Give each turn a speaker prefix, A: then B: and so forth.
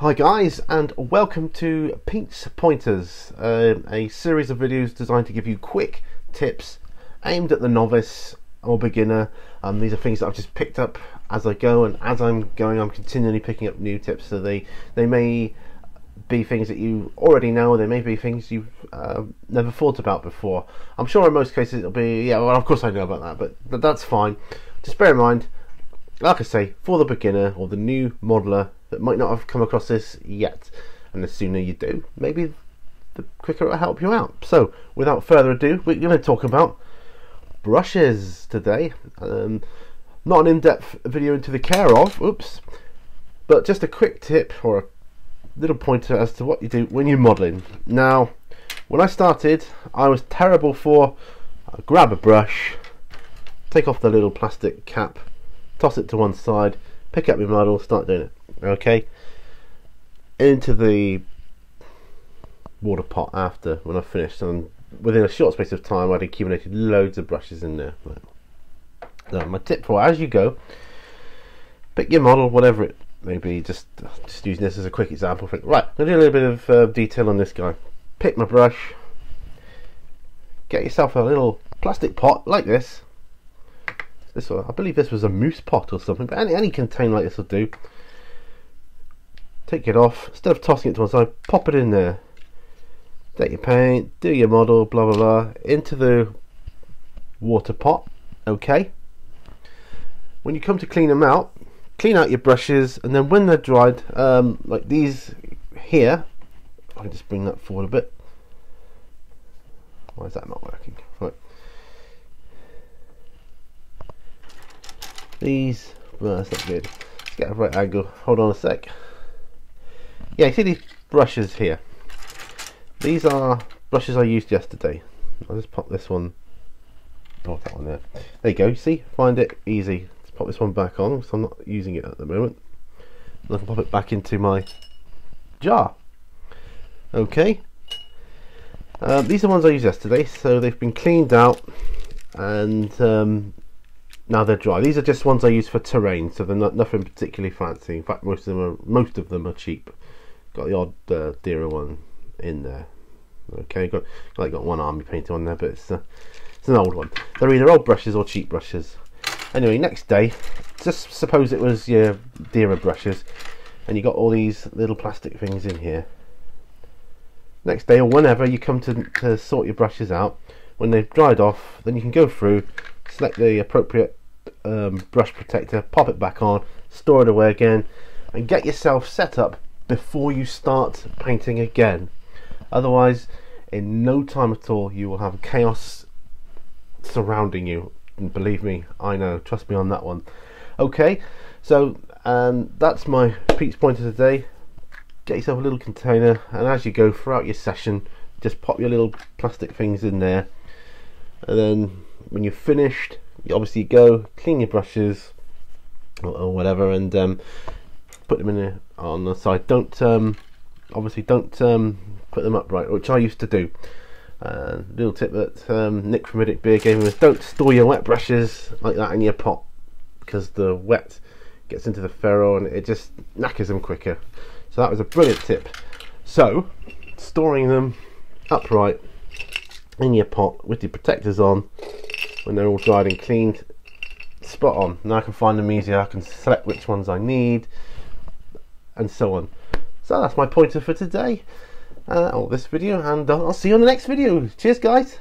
A: Hi guys, and welcome to Pete's Pointers, a series of videos designed to give you quick tips aimed at the novice or beginner. These are things that I've just picked up as I go, and as I'm going I'm continually picking up new tips. So they may be things that you already know, they may be things you've never thought about before. I'm sure in most cases it'll be, yeah, well of course I know about that, but that's fine. Just bear in mind, like I say, for the beginner or the new modeler that might not have come across this yet, and the sooner you do, maybe the quicker it'll help you out. So without further ado, we're going to talk about brushes today. Not an in-depth video into the care of, but just a quick tip or a little pointer as to what you do when you're modeling. Now, when I started, I was terrible for grab a brush, take off the little plastic cap, toss it to one side, pick up your model, start doing it. Okay, into the water pot after when I finished, and within a short space of time I'd accumulated loads of brushes in there. So my tip for as you go, pick your model, whatever it may be, just using this as a quick example for it. Right, I'm going to do a little bit of detail on this guy. Pick my brush, get yourself a little plastic pot like this. This one, I believe this was a mousse pot or something, but any container like this will do. Take it off, instead of tossing it to one side, pop it in there. Take your paint, do your model, blah blah blah, into the water pot. Okay. When you come to clean them out, clean out your brushes, and then when they're dried, like these here, I'll just bring that forward a bit. Why is that not working? Right. These, well, that's not good. Let's get a right angle. Hold on a sec. Yeah, you see these brushes here? These are brushes I used yesterday. I'll just pop this one, oh, that one there. There you go, you see? Find it easy. Let's pop this one back on, because I'm not using it at the moment. And I can pop it back into my jar. Okay. These are the ones I used yesterday, so they've been cleaned out, and now they're dry. These are just ones I use for terrain, so they're nothing particularly fancy. In fact, most of them are cheap. Got the odd dearer one in there. Okay, got one army painter on there, but it's an old one. They're either old brushes or cheap brushes. Anyway, next day, just suppose it was your dearer brushes, and you got all these little plastic things in here. Next day, or whenever you come to sort your brushes out, when they've dried off, then you can go through, select the appropriate brush protector, pop it back on, store it away again, and get yourself set up before you start painting again. Otherwise, in no time at all, you will have chaos surrounding you, and believe me, I know, trust me on that one. Okay, so that's my Pete's Pointer today. Get yourself a little container, and as you go throughout your session, just pop your little plastic things in there, and then when you're finished, you obviously go clean your brushes or whatever, and put them in on the side. Don't obviously don't put them upright, which I used to do. Little tip that Nick from Riddick Beer gave me was, don't store your wet brushes like that in your pot, because the wet gets into the ferrule and it just knackers them quicker. So that was a brilliant tip. So storing them upright in your pot with your protectors on, when they're all dried and cleaned, spot on. Now I can find them easier, I can select which ones I need, and so on. So that's my pointer for today, or this video, and I'll see you on the next video. Cheers guys.